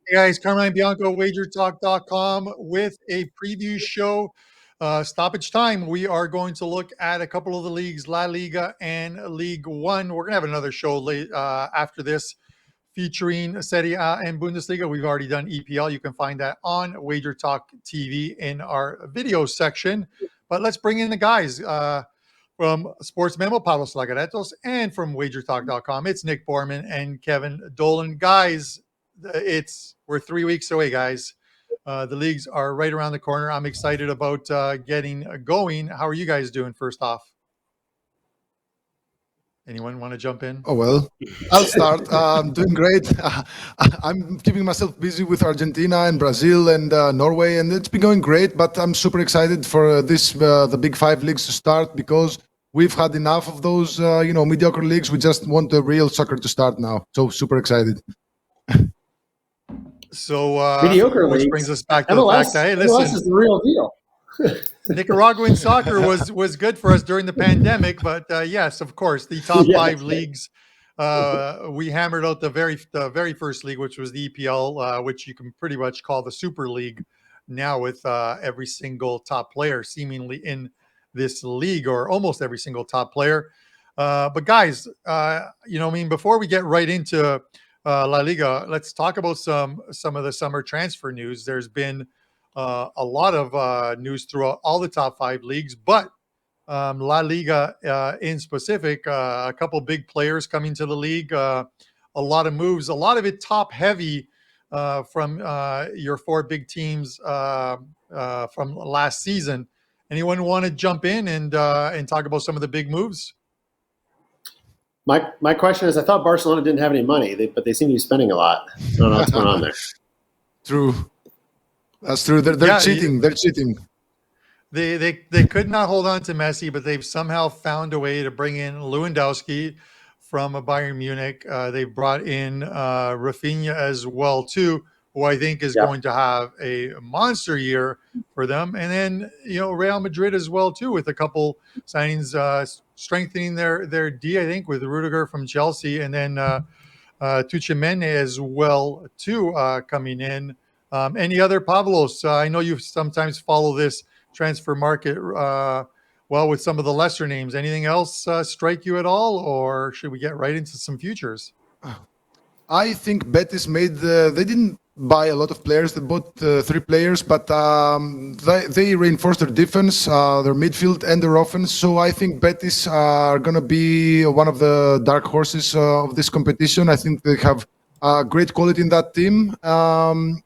Hey guys, Carmine Bianco, WagerTalk.com with a preview show. Stoppage time. We are going to look at a couple of the leagues, La Liga and Ligue 1. We're going to have another show after this featuring Serie A and Bundesliga. We've already done EPL. You can find that on WagerTalk TV in our video section. But let's bring in the guys from Sports Memo, Pavlos and from WagerTalk.com. It's Nick Borman and Kevin Dolan. Guys, we're 3 weeks away, guys. The leagues are right around the corner. I'm excited about getting going. How are you guys doing? First off, anyone want to jump in? Oh, well, I'll start. I'm doing great. I'm keeping myself busy with Argentina and Brazil and Norway, and it's been going great. But I'm super excited for the big five leagues to start because we've had enough of those, mediocre leagues. We just want the real soccer to start now. So super excited. So, Mediocre which leagues. brings us back to MLS, the fact that hey, MLS listen, is the real deal. Nicaraguan soccer was good for us during the pandemic, but yes, of course, the top Yes. five leagues. We hammered out the very first league, which was the EPL, which you can pretty much call the Super League now, with every single top player seemingly in this league, or almost every single top player. But guys, before we get right into La Liga, let's talk about some of the summer transfer news. There's been a lot of news throughout all the top five leagues, but La Liga in specific, a couple big players coming to the league, a lot of moves, a lot of it top heavy from your four big teams from last season. Anyone want to jump in and talk about some of the big moves? My question is, I thought Barcelona didn't have any money, but they seem to be spending a lot. I don't know what's going on there. True. That's true. They're cheating. They're cheating. They could not hold on to Messi, but they've somehow found a way to bring in Lewandowski from Bayern Munich. They've brought in Rafinha as well too, who I think is going to have a monster year for them. And then Real Madrid as well too, with a couple signings strengthening their D, I think, with Rudiger from Chelsea, and then Tuchemene as well too coming in. Any other, Pavlos? I know you sometimes follow this transfer market well with some of the lesser names. Anything else strike you at all, or should we get right into some futures? I think Betis they didn't buy a lot of players. They bought 3 players, but they reinforced their defense, their midfield, and their offense. So I think Betis are going to be one of the dark horses of this competition. I think they have great quality in that team. I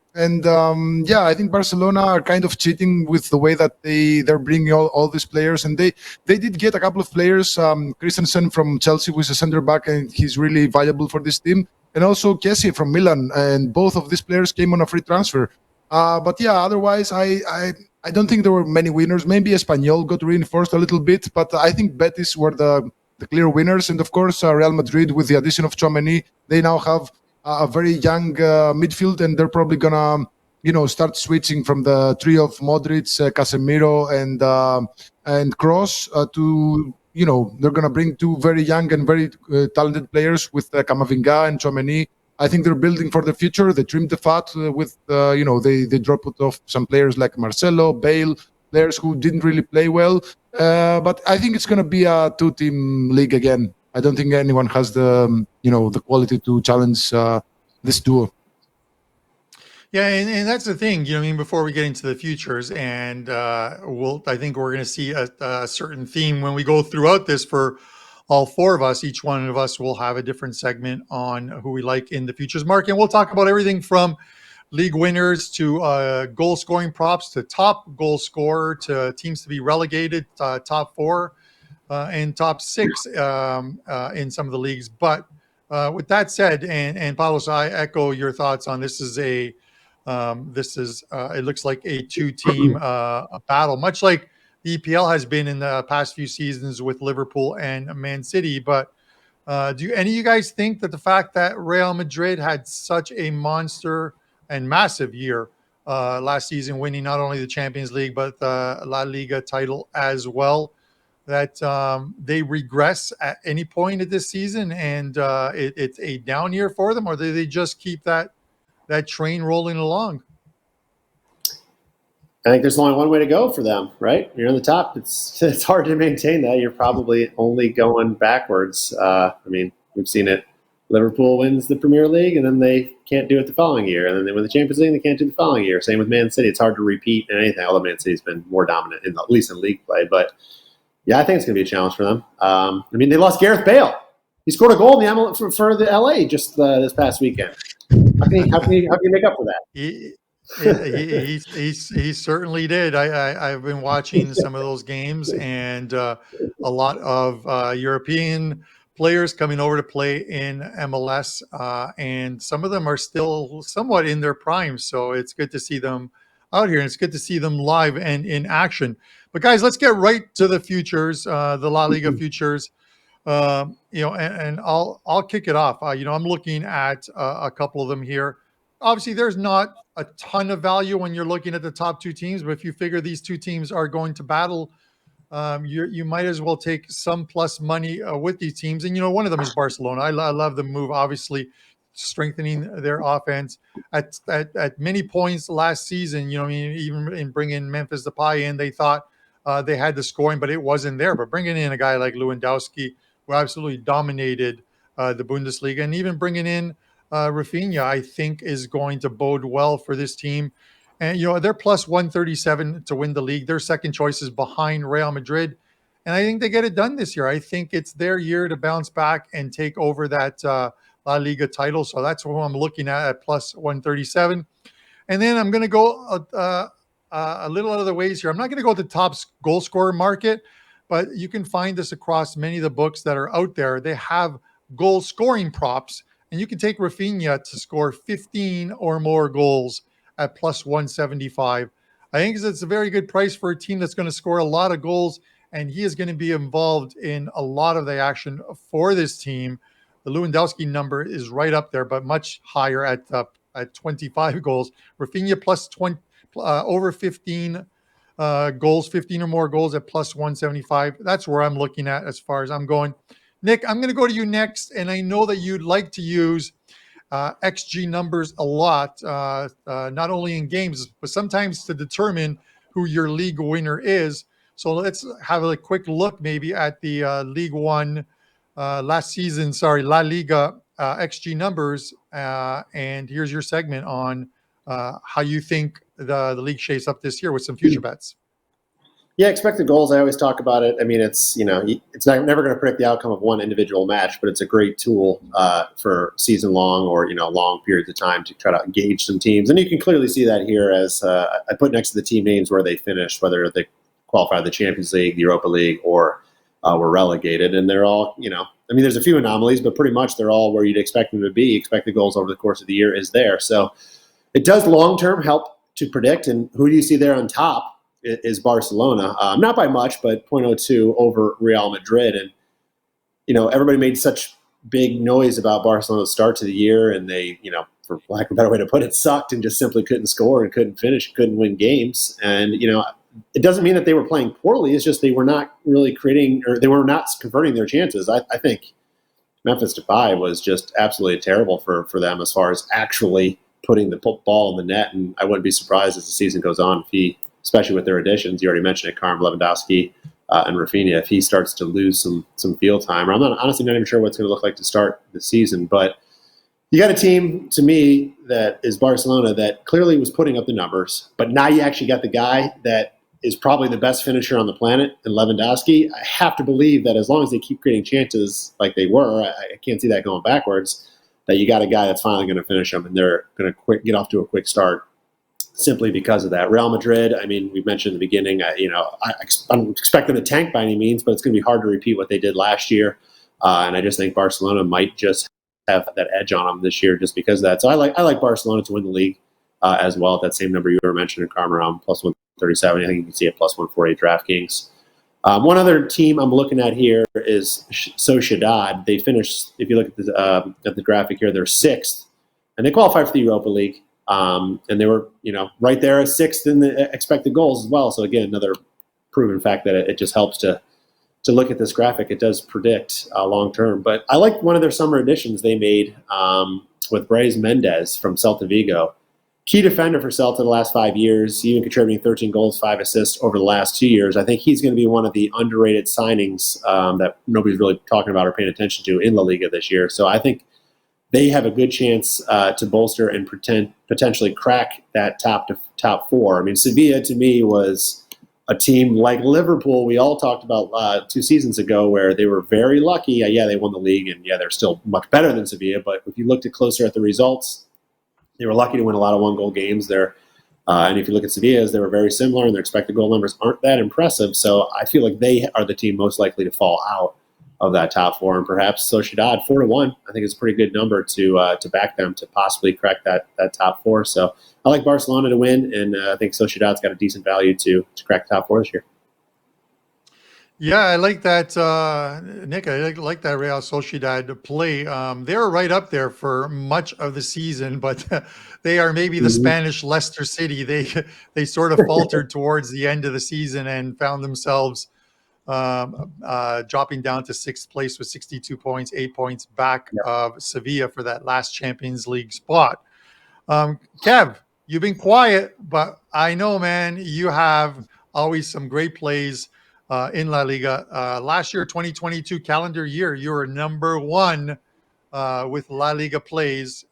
think Barcelona are kind of cheating with the way that they're bringing all these players, and they did get a couple of players. Christensen from Chelsea was a center back, and he's really valuable for this team, and also Kessie from Milan, and both of these players came on a free transfer. Otherwise, I don't think there were many winners. Maybe Espanyol got reinforced a little bit, but I think Betis were the clear winners, and of course Real Madrid, with the addition of Tchouaméni, they now have a very young midfield, and they're probably gonna, start switching from the trio of Modric, Casemiro, and Kroos to, they're gonna bring 2 very young and very talented players with Camavinga and Tchouaméni. I think they're building for the future. They trimmed the fat with, they dropped off some players like Marcelo, Bale, players who didn't really play well. But I think it's gonna be a 2-team league again. I don't think anyone has the quality to challenge this duo. Yeah, and that's the thing. Before we get into the futures, and I think we're going to see a certain theme when we go throughout this for all 4 of us. Each one of us will have a different segment on who we like in the futures market, and we'll talk about everything from league winners to goal scoring props to top goal scorer to teams to be relegated, top 4. And top 6 in some of the leagues. But with that said, and Pavlos, I echo your thoughts on this. It looks like a 2-team battle, much like the EPL has been in the past few seasons with Liverpool and Man City. But do any of you guys think that the fact that Real Madrid had such a monster and massive year last season, winning not only the Champions League but the La Liga title as well, that they regress at any point of this season and it's a down year for them, or do they just keep that that train rolling along. I think there's only one way to go for them, right? You're on the top. It's hard to maintain that. You're probably only going backwards. I mean, we've seen it. Liverpool wins the Premier League, and then they can't do it the following year. And then they win the Champions League, and they can't do it the following year. Same with Man City. It's hard to repeat in anything, although Man City's been more dominant, at least in league play. But, yeah, I think it's going to be a challenge for them. I mean, they lost Gareth Bale. He scored a goal in the for the LA just this past weekend. How can you make up for that? He certainly did. I've been watching some of those games, and a lot of European players coming over to play in MLS, and some of them are still somewhat in their prime. So it's good to see them out here, and it's good to see them live and in action. But guys, let's get right to the futures, the La Liga futures. And I'll kick it off. I'm looking at a couple of them here. Obviously, there's not a ton of value when you're looking at the top two teams, but if you figure these two teams are going to battle, you might as well take some plus money with these teams. And one of them is Barcelona. I love the move, obviously strengthening their offense at many points last season. Even in bringing Memphis Depay in, they thought they had the scoring, but it wasn't there. But bringing in a guy like Lewandowski, who absolutely dominated the Bundesliga, and even bringing in Rafinha, I think, is going to bode well for this team. And, they're plus 137 to win the league. Their second choice is behind Real Madrid. And I think they get it done this year. I think it's their year to bounce back and take over that La Liga title. So that's what I'm looking at plus 137. And then I'm going to go a little other ways here. I'm not going to go with the top goal scorer market, but you can find this across many of the books that are out there. They have goal scoring props, and you can take Rafinha to score 15 or more goals at plus 175. I think it's a very good price for a team that's going to score a lot of goals, and he is going to be involved in a lot of the action for this team. The Lewandowski number is right up there, but much higher at 25 goals. Rafinha plus 20, over 15 goals, 15 or more goals at plus 175. That's where I'm looking at as far as I'm going. Nick, I'm going to go to you next, and I know that you'd like to use XG numbers a lot, not only in games, but sometimes to determine who your league winner is. So let's have a quick look maybe at the League One La Liga XG numbers, and here's your segment on how you think the league shapes up this year with some future bets. Yeah, expected goals. I always talk about it. I mean, it's never going to predict the outcome of one individual match, but it's a great tool for season long or long periods of time to try to gauge some teams. And you can clearly see that here as I put next to the team names where they finished, whether they qualified the Champions League, the Europa League, or were relegated. And they're all, there's a few anomalies, but pretty much they're all where you'd expect them to be. Expected goals over the course of the year is there. So it does long term help to predict. And who do you see there on top? Is Barcelona, not by much, but 0.02 over Real Madrid. And, everybody made such big noise about Barcelona's start to the year, and they, for lack of a better way to put it, sucked and just simply couldn't score and couldn't finish, couldn't win games. And, it doesn't mean that they were playing poorly. It's just they were not really creating, or they were not converting their chances. I think Memphis Depay was just absolutely terrible for them as far as actually putting the ball in the net. And I wouldn't be surprised as the season goes on if he, especially with their additions, you already mentioned it, Carmine, Lewandowski, and Rafinha, if he starts to lose some field time. Or I'm honestly not even sure what it's going to look like to start the season. But you got a team, to me, that is Barcelona that clearly was putting up the numbers, but now you actually got the guy that is probably the best finisher on the planet in Lewandowski. I have to believe that as long as they keep creating chances like they were, I can't see that going backwards, that you got a guy that's finally going to finish them, and they're going to get off to a quick start. Simply because of that. Real Madrid, we mentioned in the beginning, I don't expect them to tank by any means, but it's going to be hard to repeat what they did last year. And I just think Barcelona might just have that edge on them this year just because of that. So I like Barcelona to win the league as well. At that same number you were mentioning, Carmine, plus 137. I think you can see it plus 148 DraftKings. One other team I'm looking at here is Sociedad. They finished, if you look at the graphic here, they're sixth, and they qualified for the Europa League. And they were, right there at sixth in the expected goals as well. So again, another proven fact that it just helps to look at this graphic. It does predict long term. But I like one of their summer additions they made with Brais Mendes from Celta Vigo. Key defender for Celta the last 5 years, even contributing 13 goals, 5 assists over the last 2 years. I think he's going to be one of the underrated signings that nobody's really talking about or paying attention to in La Liga this year. So I think they have a good chance to bolster and potentially crack that top four. I mean, Sevilla to me was a team like Liverpool we all talked about 2 seasons ago, where they were very lucky. Yeah, they won the league, and yeah, they're still much better than Sevilla. But if you looked closer at the results, they were lucky to win a lot of one-goal games there. And if you look at Sevilla's, they were very similar, and their expected goal numbers aren't that impressive. So I feel like they are the team most likely to fall out of that top four. And perhaps Sociedad, 4-1, I think is a pretty good number to back them to possibly crack that top four. So I like Barcelona to win, and I think Sociedad's got a decent value to crack the top four this year. Yeah, I like that, Nick. I like that Real Sociedad play. They're right up there for much of the season, but they are maybe the Spanish Leicester City. They sort of faltered towards the end of the season and found themselves dropping down to 6th place with 62 points, 8 points back of Sevilla for that last Champions League spot. Kev, you've been quiet, but I know, man, you have always some great plays in La Liga. Last year, 2022 calendar year, you were number 1 with La Liga plays,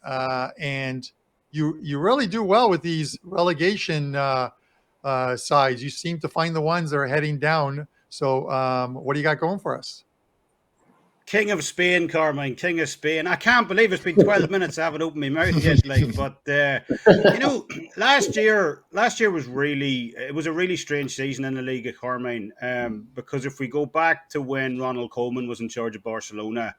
and you really do well with these relegation sides. You seem to find the ones that are heading down. So what do you got going for us? King of Spain, Carmine, King of Spain. I can't believe it's been 12 minutes. I haven't opened my mouth yet. Last year was a really strange season in the Liga, Carmine. Because if we go back to when Ronald Koeman was in charge of Barcelona,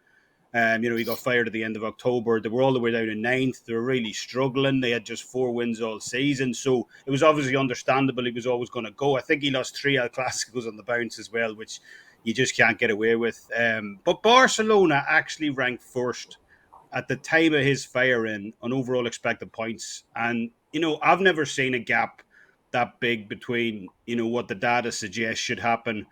he got fired at the end of October. They were all the way down in 9th. They were really struggling. They had just 4 wins all season. So it was obviously understandable he was always going to go. I think he lost 3 El Clásicos on the bounce as well, which you just can't get away with. But Barcelona actually ranked first at the time of his firing on overall expected points. And, I've never seen a gap that big between, what the data suggests should happen,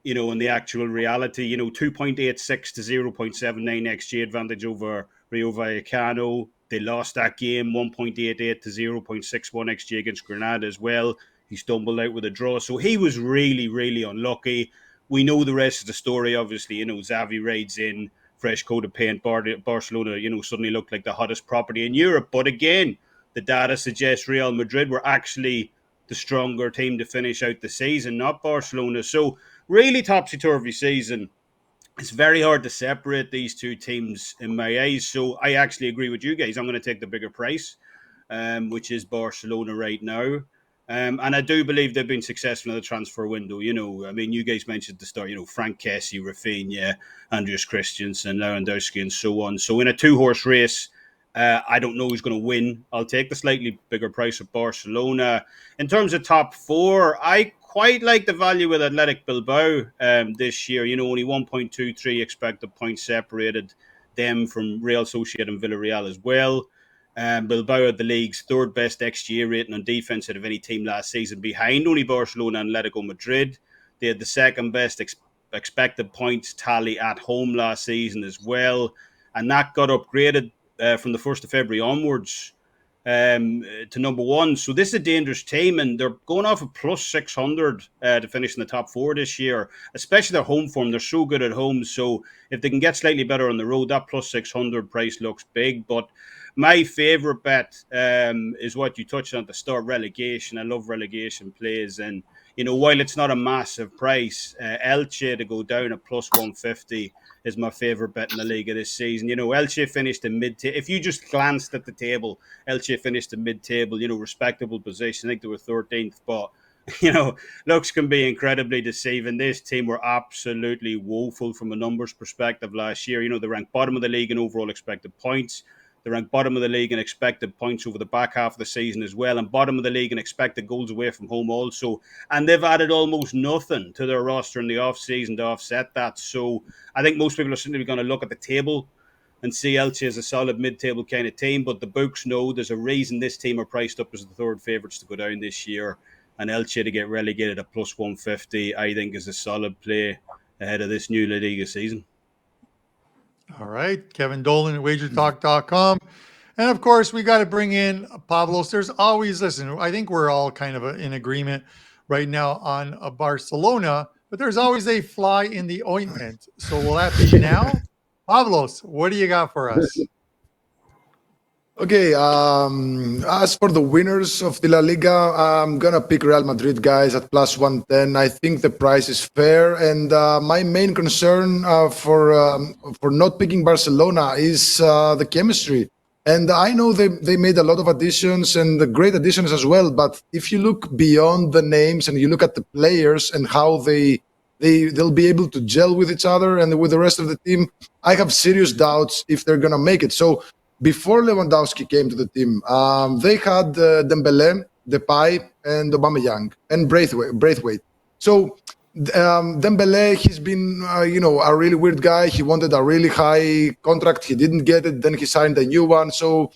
and the actual reality. 2.86 to 0.79 XG advantage over Rayo Vallecano. They lost that game, 1.88 to 0.61 XG against Granada as well. He stumbled out with a draw. So he was really, really unlucky. We know the rest of the story, obviously. Xavi raids in, fresh coat of paint. Barcelona, suddenly looked like the hottest property in Europe. But again, the data suggests Real Madrid were actually the stronger team to finish out the season, not Barcelona. So really topsy-turvy season. It's very hard to separate these two teams in my eyes. So I actually agree with you guys. I'm going to take the bigger price, which is Barcelona right now. And I do believe they've been successful in the transfer window. You guys mentioned at the start, Frank Kessie, Rafinha, Andreas Christensen, Lewandowski, and so on. So in a 2-horse race, I don't know who's going to win. I'll take the slightly bigger price of Barcelona. In terms of top 4, I quite like the value with Athletic Bilbao this year. Only 1.23 expected points separated them from Real Sociedad and Villarreal as well. Bilbao had the league's 3rd best XG rating on defense out of any team last season, behind only Barcelona and Atletico Madrid. They had the 2nd best expected points tally at home last season as well, and that got upgraded from the 1st of February onwards to number 1. So this is a dangerous team, and they're going off a plus 600 to finish in the top 4 this year, especially their home form. They're so good at home, so if they can get slightly better on the road, that plus 600 price looks big. But my favourite bet is what you touched on at the start, relegation. I love relegation plays, and while it's not a massive price, Elche to go down at plus 150 is my favourite bet in the Liga this season. Elche finished in mid-table. If you just glanced at the table, Elche finished in mid-table, respectable position. I think they were 13th, but, looks can be incredibly deceiving. This team were absolutely woeful from a numbers perspective last year. They ranked bottom of the league in overall expected points. They ranked bottom of the league in expected points over the back half of the season as well, and bottom of the league in expected goals away from home also. And they've added almost nothing to their roster in the off-season to offset that. So I think most people are simply going to look at the table and see Elche as a solid mid-table kind of team. But the books know there's a reason this team are priced up as the 3rd favourites to go down this year. And Elche to get relegated at plus 150, I think, is a solid play ahead of this new La Liga season. All right. Kevin Dolan at WagerTalk.com. And of course, we got to bring in Pavlos. There's always, listen, I think we're all kind of in agreement right now on Barcelona, but there's always a fly in the ointment. So will that be now? Pavlos, what do you got for us? Okay, as for the winners of the La Liga, I'm gonna pick Real Madrid, guys, at plus 110. I think the price is fair, and my main concern for not picking Barcelona is the chemistry. And I know they made a lot of additions and the great additions as well. But if you look beyond the names and you look at the players and how they'll be able to gel with each other and with the rest of the team, I have serious doubts if they're gonna make it. So before Lewandowski came to the team, they had Dembele, Depay, and Aubameyang, and Braithwaite. So Dembele, he's been, a really weird guy. He wanted a really high contract. He didn't get it. Then he signed a new one. So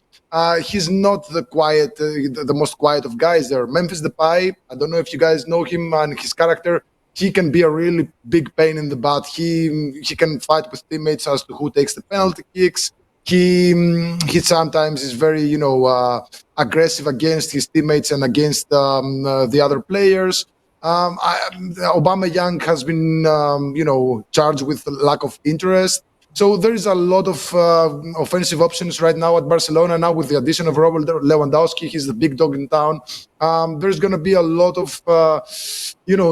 he's not the most quiet of guys there. Memphis Depay, I don't know if you guys know him and his character. He can be a really big pain in the butt. He can fight with teammates as to who takes the penalty kicks. He sometimes is very aggressive against his teammates and against the other players. Aubameyang has been charged with lack of interest. So there is a lot of offensive options right now at Barcelona. Now with the addition of Robert Lewandowski, he's the big dog in town. There's going to be a lot of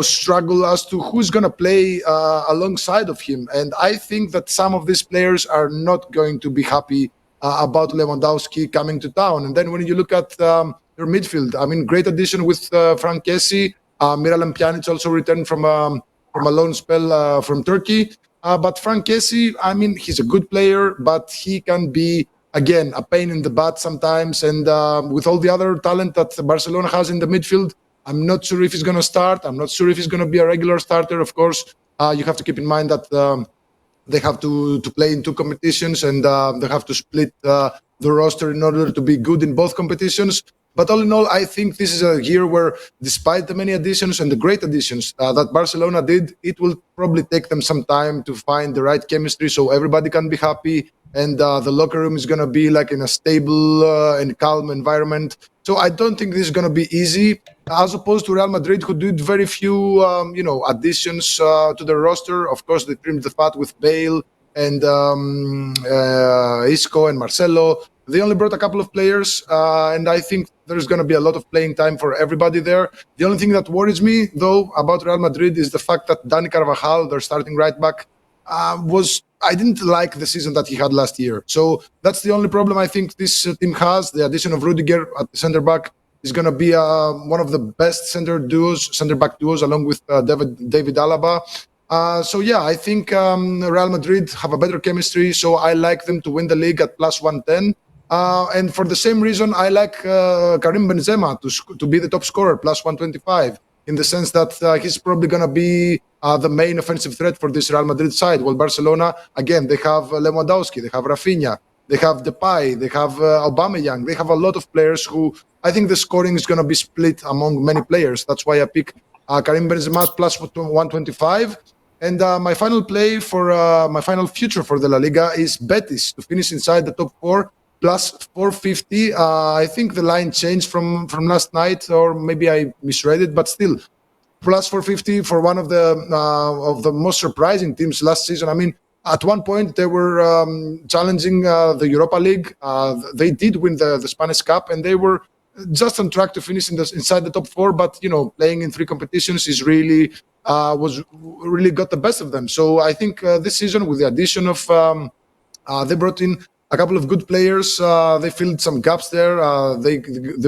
struggle as to who's going to play alongside of him. And I think that some of these players are not going to be happy about Lewandowski coming to town. And then when you look at their midfield, I mean, great addition with Frank Kessie. Miralem Pjanic also returned from a loan spell from Turkey. But Frank Kessie, I mean, he's a good player, but he can be, again, a pain in the butt sometimes. And with all the other talent that Barcelona has in the midfield, I'm not sure if he's going to start. I'm not sure if he's going to be a regular starter. Of course, you have to keep in mind that they have to play in two competitions and they have to split the roster in order to be good in both competitions. But all in all, I think this is a year where, despite the many additions and the great additions that Barcelona did, it will probably take them some time to find the right chemistry so everybody can be happy and the locker room is going to be like in a stable and calm environment. So I don't think this is going to be easy, as opposed to Real Madrid, who did very few, additions to the roster. Of course, they trimmed the fat with Bale and Isco and Marcelo. They only brought a couple of players, and I think there's going to be a lot of playing time for everybody there. The only thing that worries me, though, about Real Madrid is the fact that Dani Carvajal, their starting right back, I didn't like the season that he had last year. So that's the only problem I think this team has. The addition of Rudiger at the center back is going to be one of the best center back duos, along with David Alaba. I think Real Madrid have a better chemistry, so I like them to win the league at plus 110. And for the same reason, I like Karim Benzema to be the top scorer, plus 125, in the sense that he's probably going to be the main offensive threat for this Real Madrid side. While Barcelona, again, they have Lewandowski, they have Rafinha, they have Depay, they have Aubameyang. They have a lot of players who I think the scoring is going to be split among many players. That's why I pick Karim Benzema plus 125. And my final play for my final future for the La Liga is Betis to finish inside the top four, plus 450. I think the line changed from last night, or maybe I misread it, but still, plus 450 for one of the most surprising teams last season. I mean, at one point they were challenging the Europa League. They did win the Spanish Cup, and they were just on track to finish inside the top four. But playing in three competitions is really got the best of them. So I think this season, with the addition of they brought in a couple of good players. They filled some gaps there. They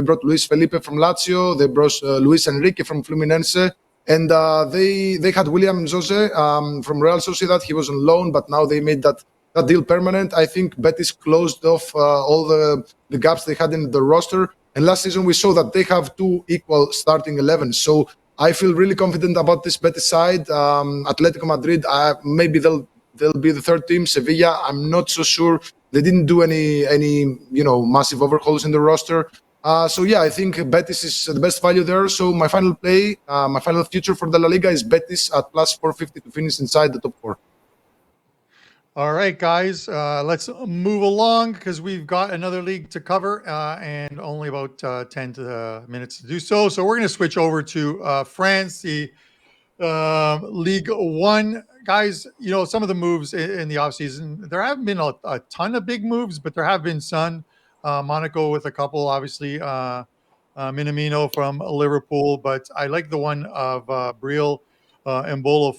brought Luis Felipe from Lazio. They brought Luis Enrique from Fluminense. And they had William Jose from Real Sociedad. He was on loan, but now they made that deal permanent. I think Betis closed off all the gaps they had in the roster. And last season we saw that they have two equal starting 11s. So I feel really confident about this Betis side. Atletico Madrid, maybe they'll be the third team. Sevilla, I'm not so sure. They didn't do any massive overhauls in the roster. I think Betis is the best value there. So my final play, my final future for the La Liga is Betis at plus 450 to finish inside the top four. All right, guys, let's move along because we've got another league to cover and only about 10 minutes to do so. So we're going to switch over to France, the Ligue 1. Guys, some of the moves in the offseason, there haven't been a ton of big moves, but there have been some. Monaco with a couple, obviously, Minamino from Liverpool, but I like the one of Briel Mbolo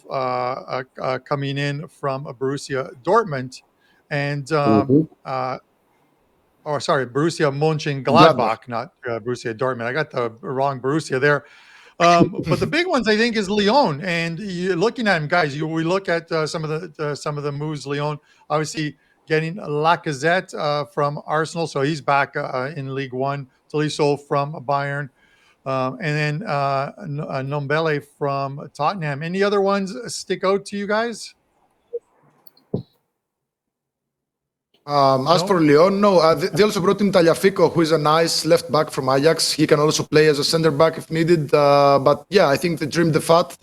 coming in from Borussia Dortmund, and Mhm. Borussia Gladbach. Mönchengladbach, not Borussia Dortmund. I got the wrong Borussia there. But the big ones I think is Lyon, and you're looking at him, guys. We look at some of the moves. Lyon, obviously getting Lacazette from Arsenal, so he's back in League One. Tolisso from Bayern, and then Nombele from Tottenham. Any other ones stick out to you guys? As No? for Lyon, no. They also brought in Tagliafico, who is a nice left back from Ajax. He can also play as a center back if needed. But yeah, I think they trimmed the fat.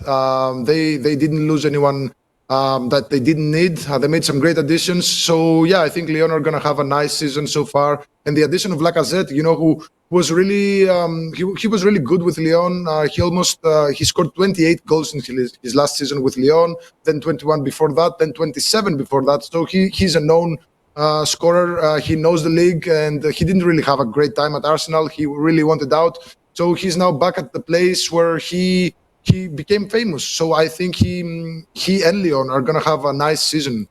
They didn't lose anyone that they didn't need. They made some great additions. So yeah, I think Lyon are gonna have a nice season so far. And the addition of Lacazette, who was really he was really good with Lyon. He scored 28 goals in his last season with Lyon, then 21 before that, then 27 before that. So he's a known scorer. He knows the league, and he didn't really have a great time at Arsenal. He really wanted out, so he's now back at the place where he became famous. So I think he and Lyon are gonna have a nice season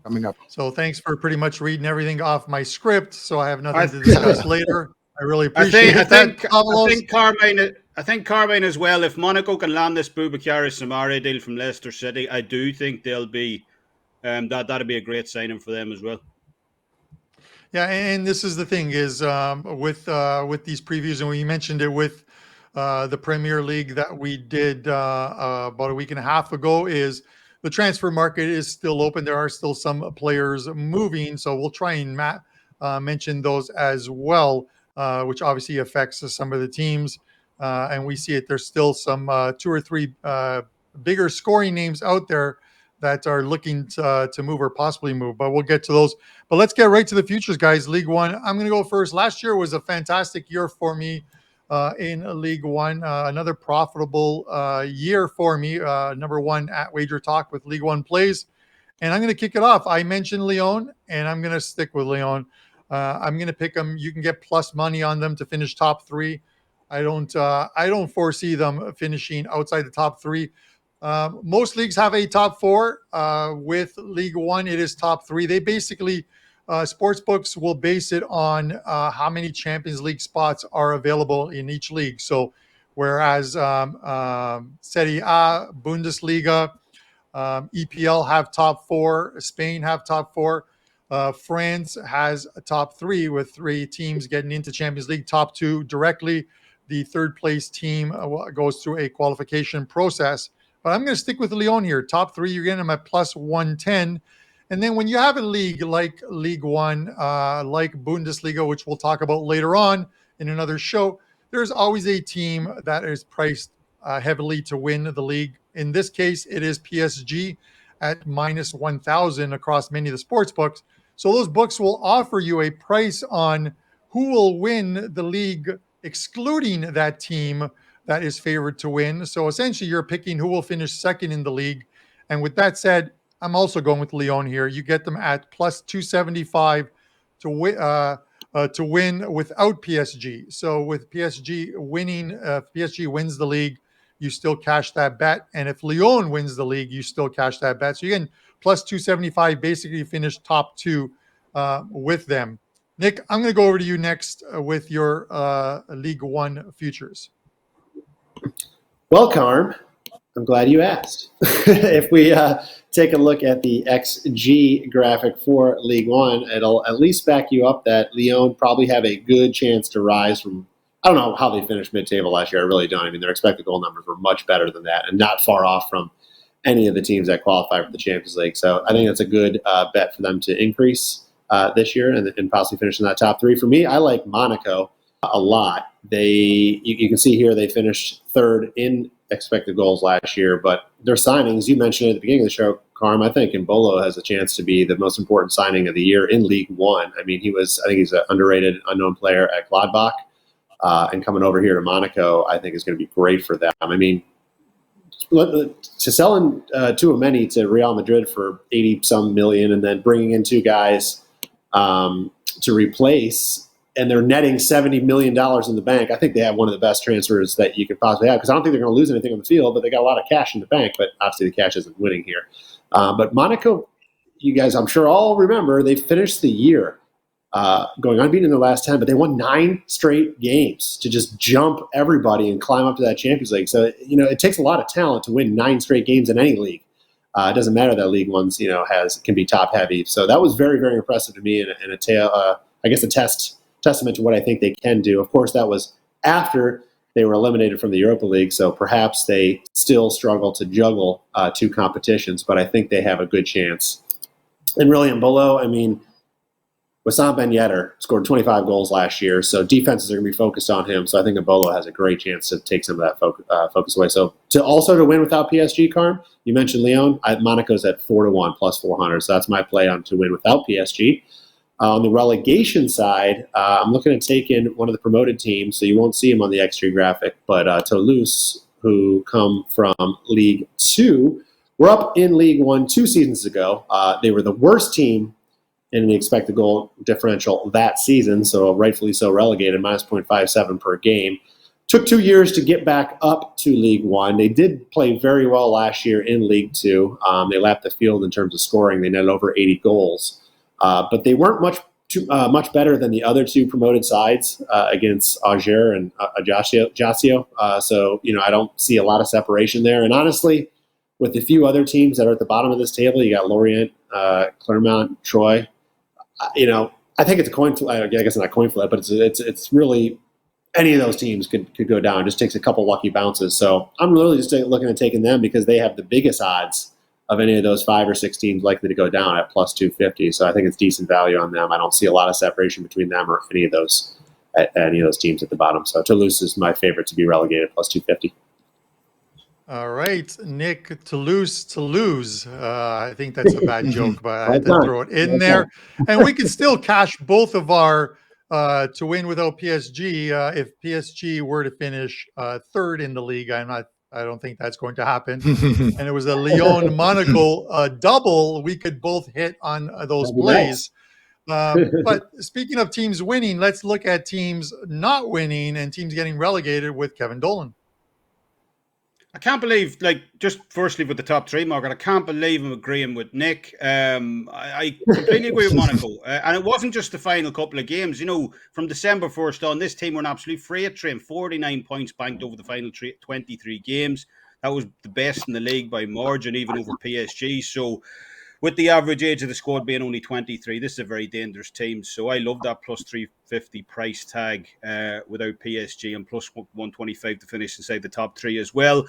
coming up. So thanks for pretty much reading everything off my script, so I have nothing to discuss later. I really appreciate I think Pavlos. I think Carmine as well. If Monaco can land this Boubakary Soumaré deal from Leicester City, I do think they'll be that'd be a great signing for them as well. Yeah, and this is the thing is with these previews, and we mentioned it with the Premier League that we did about a week and a half ago, is the transfer market is still open. There are still some players moving, so we'll try and mention those as well, which obviously affects some of the teams. And we see it. There's still some 2 or 3 bigger scoring names out there that are looking to move or possibly move, but we'll get to those. But let's get right to the futures, guys. League One. I'm going to go first. Last year was a fantastic year for me in League One. Another profitable year for me. Number one at WagerTalk with League One plays. And I'm going to kick it off. I mentioned Lyon, and I'm going to stick with Lyon. I'm going to pick them. You can get plus money on them to finish top 3. I don't foresee them finishing outside the top 3. Most leagues have a top 4. With League One, it is top 3. They basically, sports books will base it on how many Champions League spots are available in each league. So, whereas Serie A, Bundesliga, EPL have top 4, Spain have top 4. France has a top 3 with 3 teams getting into Champions League. Top 2 directly. The third place team goes through a qualification process. But I'm going to stick with Lyon here. Top 3, you're getting them at plus 110. And then when you have a league like League One, like Bundesliga, which we'll talk about later on in another show, there's always a team that is priced heavily to win the league. In this case, it is PSG at minus 1,000 across many of the sports books. So those books will offer you a price on who will win the league, excluding that team that is favored to win. So essentially, you're picking who will finish second in the league. And with that said, I'm also going with Lyon here. You get them at plus 275 to win without PSG. So with PSG winning, if PSG wins the league, you still cash that bet. And if Lyon wins the league, you still cash that bet. So you're getting plus 275, basically finish top 2 with them. Nick, I'm going to go over to you next with your League One futures. Well, Carm, I'm glad you asked. If we take a look at the XG graphic for League One, it'll at least back you up that Lyon probably have a good chance to rise from, I don't know how they finished mid-table last year. I really don't. I mean, their expected goal numbers were much better than that and not far off from any of the teams that qualify for the Champions League. So I think that's a good bet for them to increase this year and possibly finish in that top 3. For me, I like Monaco a lot. You can see here they finished third in expected goals last year, but their signings, you mentioned at the beginning of the show, Carm, I think Mbolo has a chance to be the most important signing of the year in League One. I mean, I think he's an underrated, unknown player at Gladbach, and coming over here to Monaco, I think is going to be great for them. I mean, to selling Tchouaméni to Real Madrid for 80-some million and then bringing in two guys to replace, and they're netting $70 million in the bank. I think they have one of the best transfers that you could possibly have, because I don't think they're going to lose anything on the field, but they got a lot of cash in the bank, but obviously the cash isn't winning here. But Monaco, you guys, I'm sure all remember, they finished the year going unbeaten in their last 10, but they won 9 straight games to just jump everybody and climb up to that Champions League. So, it takes a lot of talent to win 9 straight games in any league. It doesn't matter that League One's, can be top heavy. So that was very, very impressive to me, and a testament to what I think they can do. Of course, that was after they were eliminated from the Europa League, so perhaps they still struggle to juggle 2 competitions, but I think they have a good chance. And really, Mbolo, I mean, Wissam Ben Yedder scored 25 goals last year, so defenses are going to be focused on him. So I think Mbolo has a great chance to take some of that focus away. So to win without PSG, Carm, you mentioned Lyon. Monaco's at 4-1 plus 400. So that's my play on to win without PSG. On the relegation side, I'm looking at taking one of the promoted teams, so you won't see him on the X3 graphic, but Toulouse, who come from Ligue 2, were up in Ligue 1 2 seasons ago. They were the worst team in the expected goal differential that season, so rightfully so relegated, minus 0.57 per game. Took 2 years to get back up to League 1. They did play very well last year in League 2. They lapped the field in terms of scoring. They netted over 80 goals. But they weren't much better than the other 2 promoted sides against Auxerre and Ajaccio. So, I don't see a lot of separation there. And honestly, with the few other teams that are at the bottom of this table, you got Lorient, Clermont, Troyes. I think it's a coin flip. I guess not a coin flip, but it's really any of those teams could go down. It just takes a couple lucky bounces. So I'm really just looking at taking them because they have the biggest odds of any of those 5 or 6 teams likely to go down at plus 250. So I think it's decent value on them. I don't see a lot of separation between them or any of those teams at the bottom. So Toulouse is my favorite to be relegated plus 250. All right, Nick, Toulouse. I think that's a bad joke, but I had to throw it in there. And we can still cash both of our to win without PSG if PSG were to finish 3rd in the league. I don't think that's going to happen. And it was a Lyon-Monaco double. We could both hit on those plays. But speaking of teams winning, let's look at teams not winning and teams getting relegated with Kevin Dolan. I can't believe, just firstly with the top 3 market, I can't believe I'm agreeing with Nick. I completely agree with Monaco. And it wasn't just the final couple of games. From December 1st on, this team were an absolute freight train. 49 points banked over the final 23 games. That was the best in the league by margin, even over PSG. So with the average age of the squad being only 23, this is a very dangerous team. So I love that plus 350 price tag without PSG and plus 125 to finish inside the top 3 as well.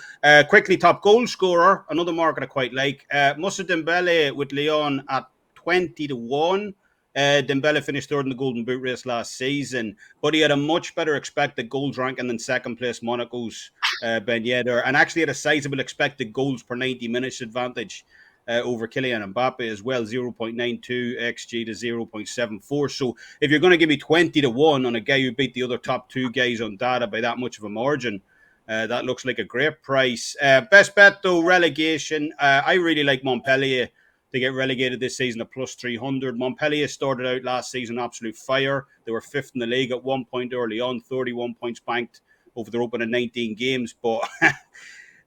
Quickly, top goal scorer, another market I quite like. Moussa Dembele with Lyon at 20-1. Dembele finished 3rd in the Golden Boot race last season, but he had a much better expected goals ranking than second place Monaco's Ben Yedder, and actually had a sizable expected goals per 90 minutes advantage over Kylian Mbappe as well, 0.92 XG to 0.74. So if you're going to give me 20-1 on a guy who beat the other top 2 guys on data by that much of a margin, that looks like a great price. Best bet though, relegation. I really like Montpellier to get relegated this season at plus 300. Montpellier started out last season absolute fire. They were 5th in the league at one point early on, 31 points banked over their opening 19 games, but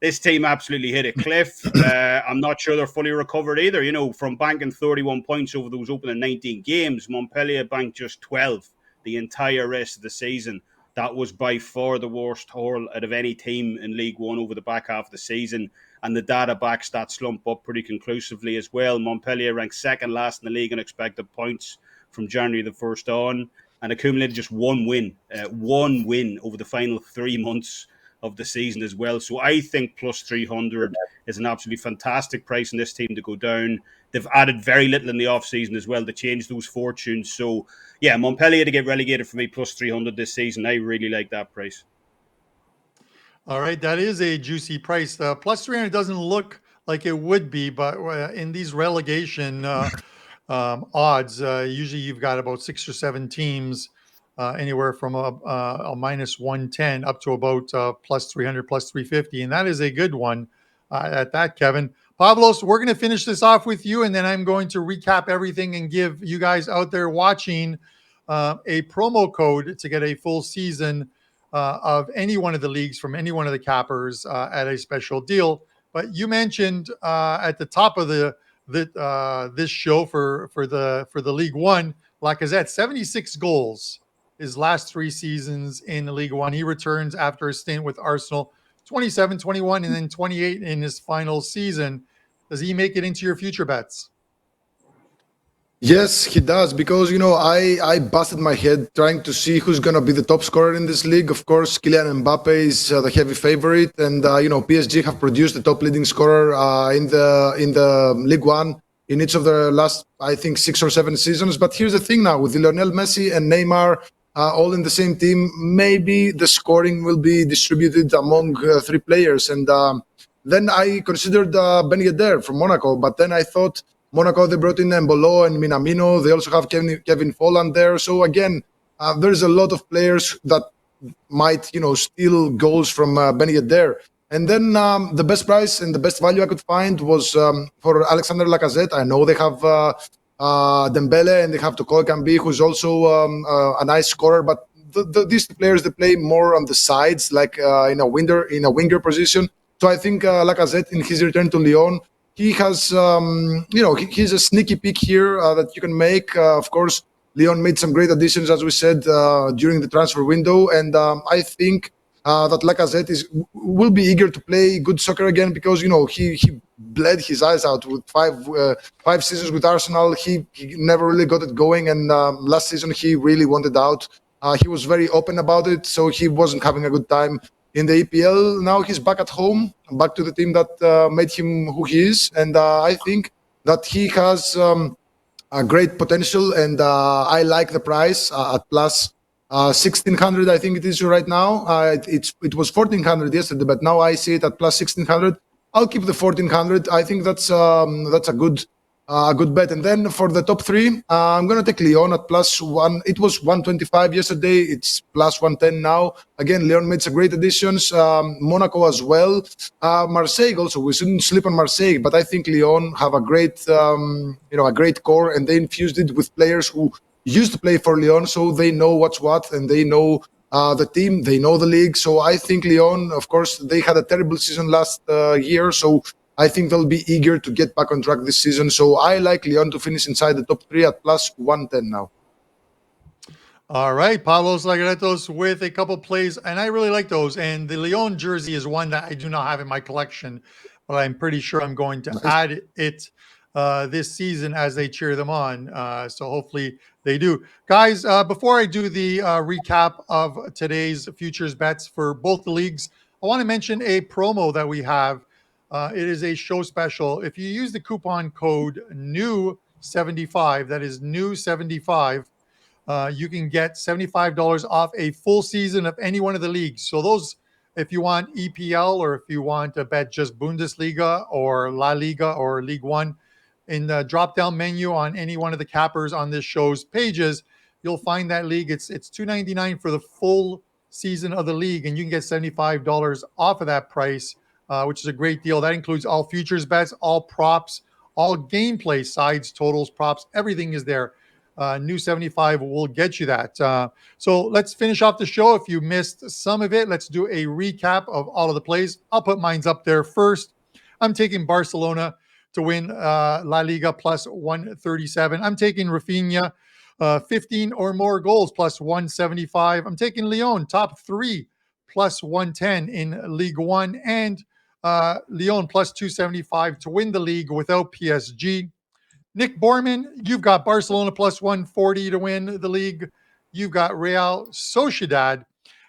this team absolutely hit a cliff. I'm not sure they're fully recovered either. From banking 31 points over those opening 19 games, Montpellier banked just 12 the entire rest of the season. That was by far the worst haul out of any team in League One over the back half of the season. And the data backs that slump up pretty conclusively as well. Montpellier ranked 2nd last in the league in expected points from January the 1st on, and accumulated just one win over the final 3 months of the season as well. So I think plus 300 is an absolutely fantastic price in this team to go down. They've added very little in the offseason as well to change those fortunes. So yeah, Montpellier to get relegated for me plus 300 this season. I really like that price. All right, that is a juicy price. Plus 300 doesn't look like it would be, but in these relegation odds, usually you've got about 6 or 7 teams, anywhere from a minus 110 up to about plus 300, plus 350. And that is a good one at that, Kevin. Pavlos, we're going to finish this off with you, and then I'm going to recap everything and give you guys out there watching a promo code to get a full season of any one of the leagues from any one of the cappers at a special deal. But you mentioned at the top of this show for the League One, Lacazette, 76 goals his last 3 seasons in the League One. He returns after a stint with Arsenal, 27, 21, and then 28 in his final season. Does he make it into your future bets? Yes, he does, because I busted my head trying to see who's gonna be the top scorer in this league. Of course, Kylian Mbappe is the heavy favorite, and PSG have produced the top leading scorer in the League One in each of the last, I think, 6 or 7 seasons. But here's the thing now: with Lionel Messi and Neymar all in the same team, maybe the scoring will be distributed among 3 players. And then I considered Ben Yedder from Monaco, but then I thought, Monaco, they brought in Mbolo and Minamino. They also have Kevin Folland there. So again, there's a lot of players that might, steal goals from Ben Yedder. And then the best price and the best value I could find was for Alexander Lacazette. I know they have Dembele and they have Toko Ekambi, who's also a nice scorer. But these players, they play more on the sides, like in a winger position. So I think Lacazette, in his return to Lyon, he has, he's a sneaky pick here that you can make. Of course, Lyon made some great additions, as we said, during the transfer window. And I think that Lacazette will be eager to play good soccer again, because, he bled his eyes out with five seasons with Arsenal. He never really got it going. And last season, he really wanted out. He was very open about it, so he wasn't having a good time in the EPL. Now he's back at home, back to the team that made him who he is. And I think that he has a great potential. And I like the price at plus 1,600, I think it is right now. It was 1,400 yesterday, but now I see it at plus 1,600. I'll keep the 1,400. I think that's a good bet. And then for the top 3, I'm going to take Lyon at plus 1. It was 125 yesterday. It's plus 110 now. Again, Lyon made some great additions. Monaco as well. Marseille also. We shouldn't sleep on Marseille, but I think Lyon have a great core, and they infused it with players who used to play for Lyon, so they know what's what, and they know the team, they know the league. So I think Lyon, of course, they had a terrible season last year, so I think they'll be eager to get back on track this season. So I like Lyon to finish inside the top 3 at plus 110 now. All right, Pavlos Lagaretos with a couple plays, and I really like those. And the Lyon jersey is one that I do not have in my collection, but I'm pretty sure I'm going to add it this season as they cheer them on. So hopefully they do. Guys, before I do the recap of today's futures bets for both the leagues, I want to mention a promo that we have. It is a show special. If you use the coupon code NEW75, that is NEW75, you can get $75 off a full season of any one of the leagues. So those, if you want EPL, or if you want to bet just Bundesliga or La Liga or League One, in the drop-down menu on any one of the cappers on this show's pages, you'll find that league. It's $2.99 for the full season of the league, and you can get $75 off of that price, which is a great deal. That includes all futures bets, all props, all gameplay, sides, totals, props. Everything is there. New 75 will get you that. So let's finish off the show. If you missed some of it, let's do a recap of all of the plays. I'll put mines up there first. I'm taking Barcelona to win La Liga plus 137. I'm taking Rafinha 15 or more goals plus 175. I'm taking Lyon top 3 plus 110 in League One, and Lyon plus 275 to win the league without PSG. Nick Borman, you've got Barcelona plus 140 to win the league. You've got Real Sociedad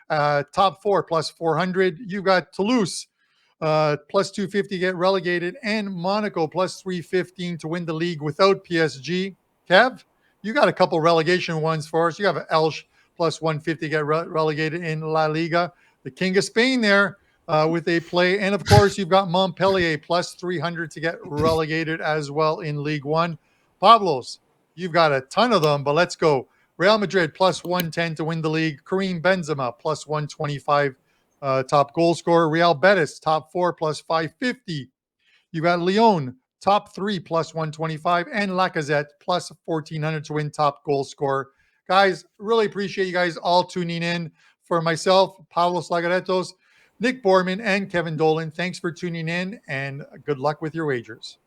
top 4 plus 400. You've got Toulouse plus 250 get relegated, and Monaco plus 315 to win the league without PSG. Kev, you got a couple relegation ones for us. You have Elche plus 150 get relegated in La Liga. The King of Spain there, with a play. And of course, you've got Montpellier plus 300 to get relegated as well in League One. Pavlos, you've got a ton of them, but let's go. Real Madrid plus 110 to win the league. Karim Benzema plus 125, top goal scorer. Real Betis top 4 plus 550. You got Lyon top 3 plus 125, and Lacazette plus 1400 to win top goal scorer. Guys, really appreciate you guys all tuning in. For myself, Pavlos Lagaretos, Nick Borman, and Kevin Dolan, thanks for tuning in, and good luck with your wagers.